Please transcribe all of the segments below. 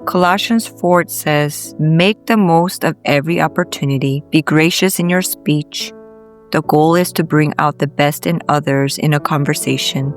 Colossians 4 says, make the most of every opportunity. Be gracious in your speech. The goal is to bring out the best in others in a conversation,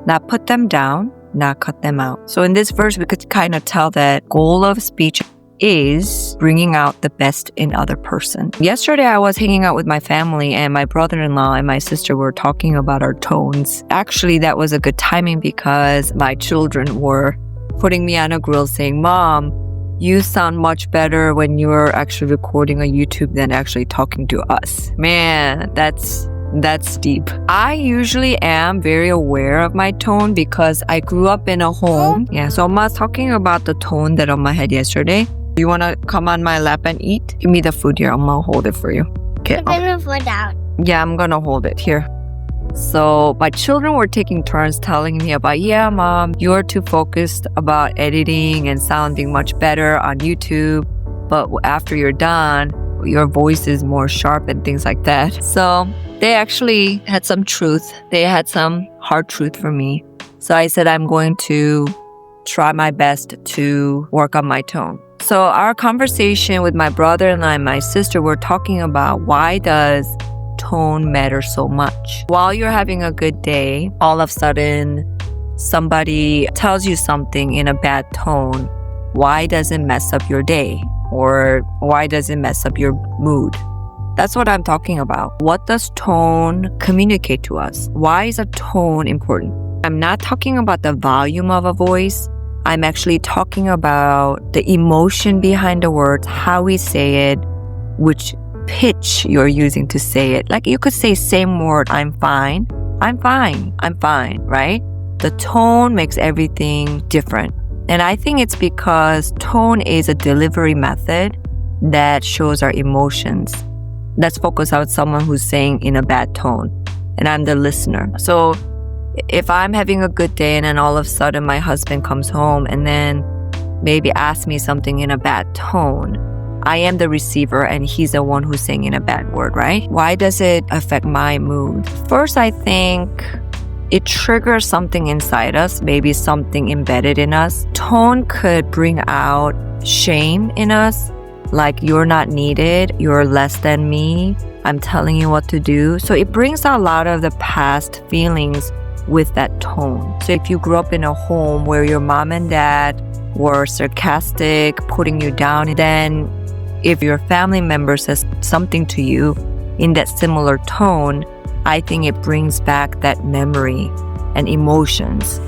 not put them down, not cut them out. So in this verse, we could kind of tell that goal of speech is bringing out the best in other person. Yesterday, I was hanging out with my family and my brother-in-law and my sister were talking about our tones. Actually, that was a good timing because my children were putting me on a grill saying, Mom, you sound much better when you're actually recording on YouTube than actually talking to us. Man, that's deep. I usually am very aware of my tone because I grew up in a home. Yeah, so Omma's talking about the tone that Amma had yesterday. You want to come on my lap and eat? Give me the food here. Amma will hold it for you. Okay. I'm going to put out. Yeah, I'm going to hold it here. So my children were taking turns telling me about, yeah, Mom, you're too focused about editing and sounding much better on YouTube. But after you're done, your voice is more sharp and things like that. So they actually had some truth. They had some hard truth for me. So I said, I'm going to try my best to work on my tone. So our conversation with my brother-in-law and my sister were talking about why does tone matter so much. While you're having a good day, all of a sudden somebody tells you something in a bad tone. Why does it mess up your day? Or why does it mess up your mood? That's what I'm talking about. What does tone communicate to us? Why is a tone important? I'm not talking about the volume of a voice. I'm actually talking about the emotion behind the words, how we say it, which pitch you're using to say it. Like you could say same word, I'm fine, right? The tone makes everything different. And I think it's because tone is a delivery method that shows our emotions. Let's focus on someone who's saying in a bad tone, and I'm the listener. So if I'm having a good day and then all of a sudden my husband comes home and then maybe asks me something in a bad tone, I am the receiver and he's the one who's saying in a bad word, right? Why does it affect my mood? First, I think it triggers something inside us, maybe something embedded in us. Tone could bring out shame in us, like you're not needed, you're less than me, I'm telling you what to do. So it brings out a lot of the past feelings with that tone. So if you grew up in a home where your mom and dad were sarcastic, putting you down, then if your family member says something to you in that similar tone, I think it brings back that memory and emotions.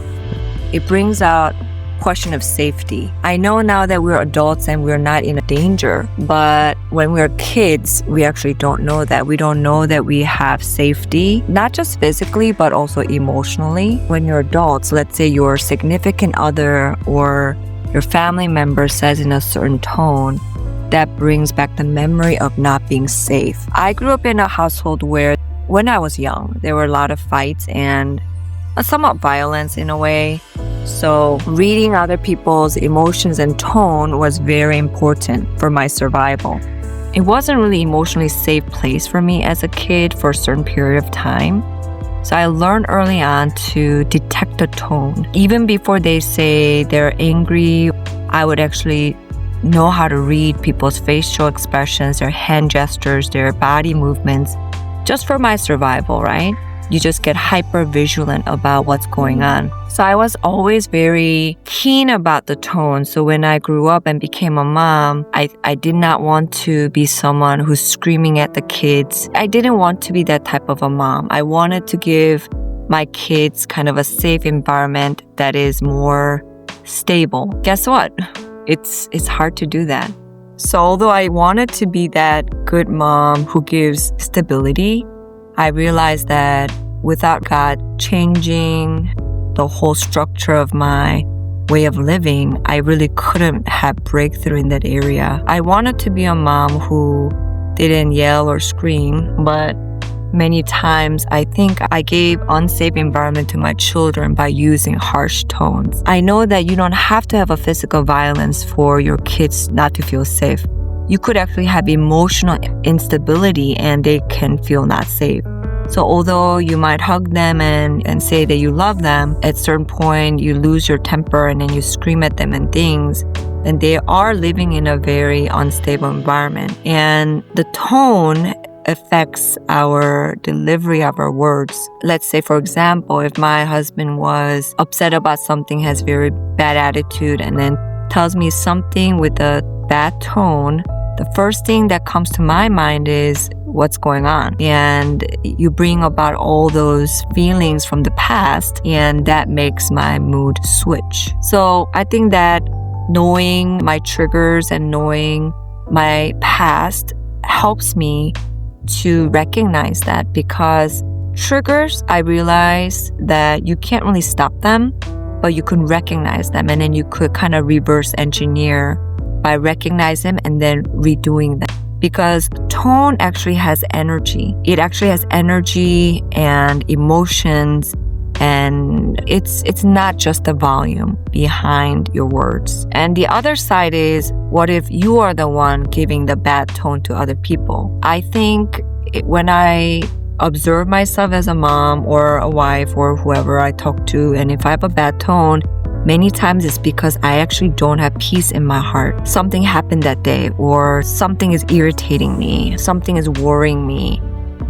It brings out question of safety. I know now that we're adults and we're not in danger, but when we're kids, we actually don't know that. We don't know that we have safety, not just physically, but also emotionally. When you're adults, let's say your significant other or your family member says in a certain tone, that brings back the memory of not being safe. I grew up in a household where when I was young, there were a lot of fights and somewhat violence in a way. So reading other people's emotions and tone was very important for my survival. It wasn't really emotionally safe place for me as a kid for a certain period of time. So I learned early on to detect the tone. Even before they say they're angry, I would actually know how to read people's facial expressions, their hand gestures, their body movements, just for my survival, right? You just get hyper vigilant about what's going on. So I was always very keen about the tone. So when I grew up and became a mom, I did not want to be someone who's screaming at the kids. I didn't want to be that type of a mom. I wanted to give my kids kind of a safe environment that is more stable. Guess what? It's hard to do that. So although I wanted to be that good mom who gives stability, I realized that without God changing the whole structure of my way of living, I really couldn't have breakthrough in that area. I wanted to be a mom who didn't yell or scream, but many times I think I gave unsafe environment to my children by using harsh tones. I know that you don't have to have a physical violence for your kids not to feel safe. You could actually have emotional instability and they can feel not safe. So although you might hug them and say that you love them, at a certain point you lose your temper and then you scream at them and things. and they are living in a very unstable environment. And the tone affects our delivery of our words. Let's say, for example, if my husband was upset about something, has very bad attitude, and then tells me something with a bad tone, the first thing that comes to my mind is what's going on. And you bring about all those feelings from the past, and that makes my mood switch. So I think that knowing my triggers and knowing my past helps me to recognize that, because triggers, I realize that you can't really stop them, but you can recognize them, and then you could kind of reverse engineer by recognizing them and then redoing them. Because tone actually has energy. It actually has energy and emotions, and it's not just the volume behind your words. And the other side is, what if you are the one giving the bad tone to other people? I think when I observe myself as a mom or a wife or whoever I talk to, and if I have a bad tone, many times it's because I actually don't have peace in my heart. Something happened that day, or something is irritating me, something is worrying me.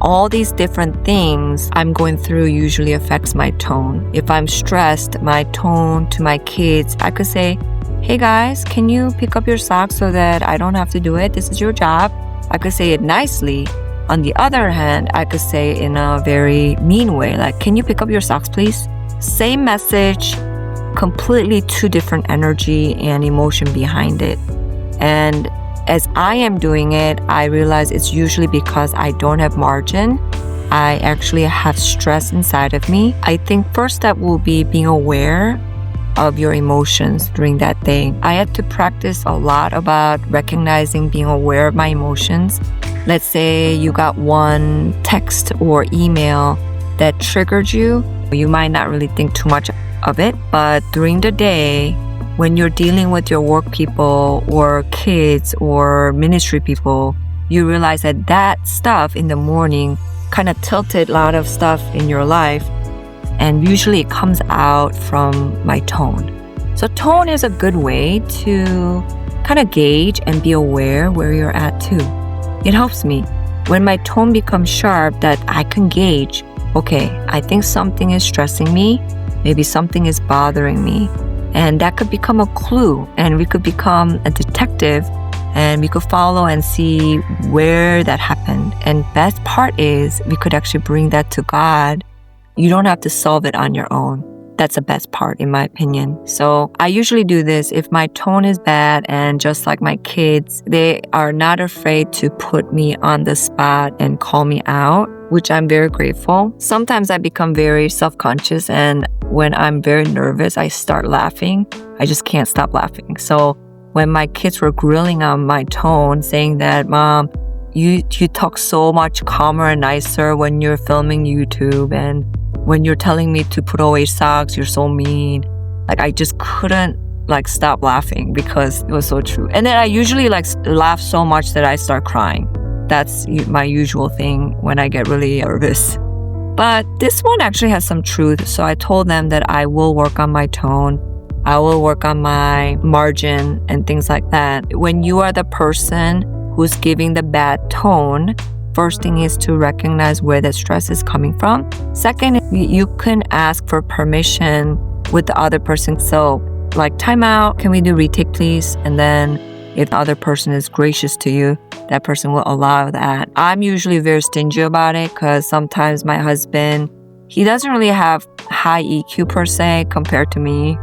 All these different things I'm going through usually affects my tone. If I'm stressed, my tone to my kids, I could say, hey guys, can you pick up your socks so that I don't have to do it? This is your job. I could say it nicely. On the other hand, I could say it in a very mean way, like, can you pick up your socks, please? Same message, completely two different energy and emotion behind it. And as I am doing it, I realize it's usually because I don't have margin. I actually have stress inside of me. I think first step will be being aware of your emotions during that day. I had to practice a lot about recognizing, being aware of my emotions. Let's say you got one text or email that triggered you. You might not really think too much of it, but during the day, when you're dealing with your work people or kids or ministry people, you realize that that stuff in the morning kind of tilted a lot of stuff in your life, and usually it comes out from my tone. So tone is a good way to kind of gauge and be aware where you're at too. It helps me when my tone becomes sharp, that I can gauge, okay, I think something is stressing me, maybe something is bothering me. And that could become a clue, and we could become a detective, and we could follow and see where that happened. And best part is we could actually bring that to God. You don't have to solve it on your own. That's the best part, in my opinion. So I usually do this if my tone is bad, and just like my kids, they are not afraid to put me on the spot and call me out, which I'm very grateful. Sometimes I become very self-conscious, and when I'm very nervous, I start laughing. I just can't stop laughing. So when my kids were grilling on my tone, saying that, Mom, you talk so much calmer and nicer when you're filming YouTube, and when you're telling me to put away socks, you're so mean. Like, I just couldn't stop laughing because it was so true. And then I usually laugh so much that I start crying. That's my usual thing when I get really nervous. But this one actually has some truth. So I told them that I will work on my tone. I will work on my margin and things like that. When you are the person who's giving the bad tone, first thing is to recognize where the stress is coming from. Second, you can ask for permission with the other person. So time out, can we do retake please? And then if the other person is gracious to you, that person will allow that. I'm usually very stingy about it because sometimes my husband, he doesn't really have high EQ per se compared to me.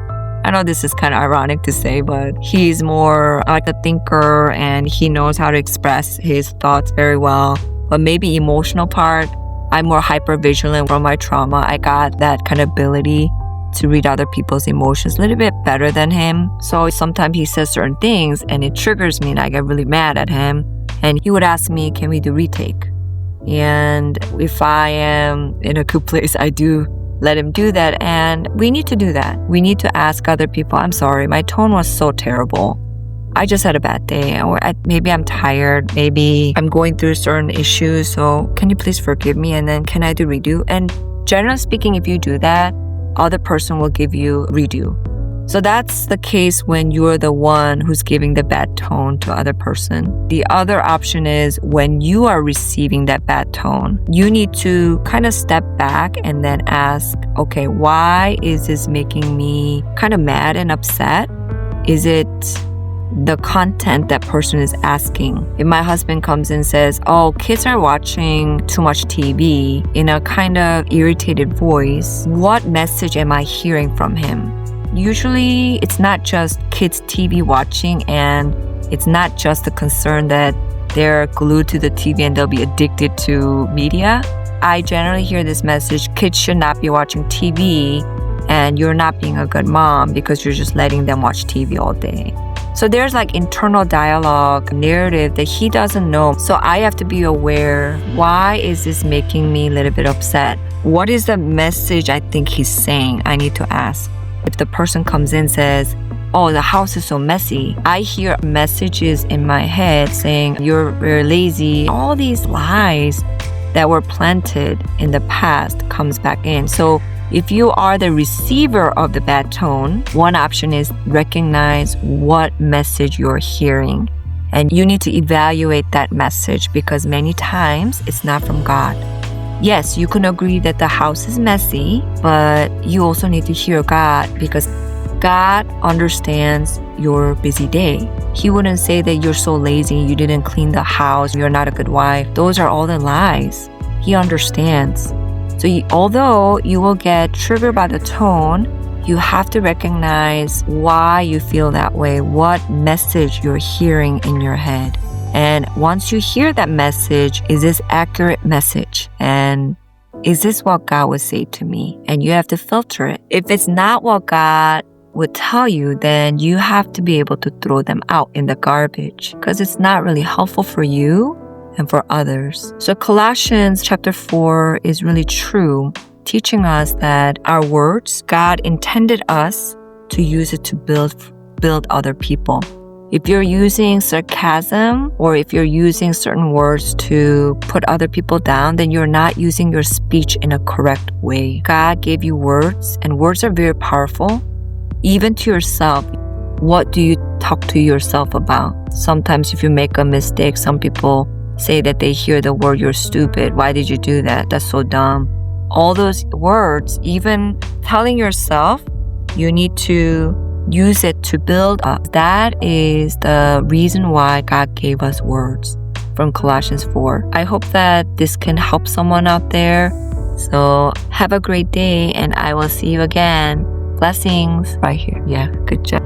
I know this is kind of ironic to say, but he's more like a thinker and he knows how to express his thoughts very well. But maybe emotional part, I'm more hyper vigilant from my trauma. I got that kind of ability to read other people's emotions a little bit better than him. So sometimes he says certain things and it triggers me and I get really mad at him. And he would ask me, can we do retake? And if I am in a good place, I do let him do that. And we need to do that. We need to ask other people, I'm sorry, my tone was so terrible. I just had a bad day, or maybe I'm tired, maybe I'm going through certain issues, so can you please forgive me, and then can I do redo? And generally speaking, if you do that, other person will give you redo. So that's the case when you're the one who's giving the bad tone to other person. The other option is when you are receiving that bad tone, you need to kind of step back and then ask, okay, why is this making me kind of mad and upset? Is it the content that person is asking? If my husband comes and says, oh, kids are watching too much TV in a kind of irritated voice, what message am I hearing from him? Usually, it's not just kids TV watching, and it's not just the concern that they're glued to the TV and they'll be addicted to media. I generally hear this message, kids should not be watching TV and you're not being a good mom because you're just letting them watch TV all day. So there's like internal dialogue, narrative that he doesn't know. So I have to be aware, why is this making me a little bit upset? What is the message I think he's saying? I need to ask. If the person comes in and says, oh, the house is so messy, I hear messages in my head saying, you're very lazy. All these lies that were planted in the past comes back in. So if you are the receiver of the bad tone, one option is recognize what message you're hearing. And you need to evaluate that message because many times it's not from God. Yes, you can agree that the house is messy, but you also need to hear God because God understands your busy day. He wouldn't say that you're so lazy, you didn't clean the house, you're not a good wife. Those are all the lies. He understands. So although you will get triggered by the tone, you have to recognize why you feel that way, what message you're hearing in your head. And once you hear that message, is this accurate message? And is this what God would say to me? And you have to filter it. If it's not what God would tell you, then you have to be able to throw them out in the garbage because it's not really helpful for you and for others. So Colossians chapter 4 is really true, teaching us that our words, God intended us to use it to build other people. If you're using sarcasm or if you're using certain words to put other people down, then you're not using your speech in a correct way. God gave you words, and words are very powerful. Even to yourself, what do you talk to yourself about? Sometimes if you make a mistake, some people say that they hear the word, you're stupid. Why did you do that? That's so dumb. All those words, even telling yourself, you need to use it to build up. That is the reason why God gave us words from Colossians 4. I hope that this can help someone out there. So have a great day and I will see you again. Blessings right here. Yeah, good job.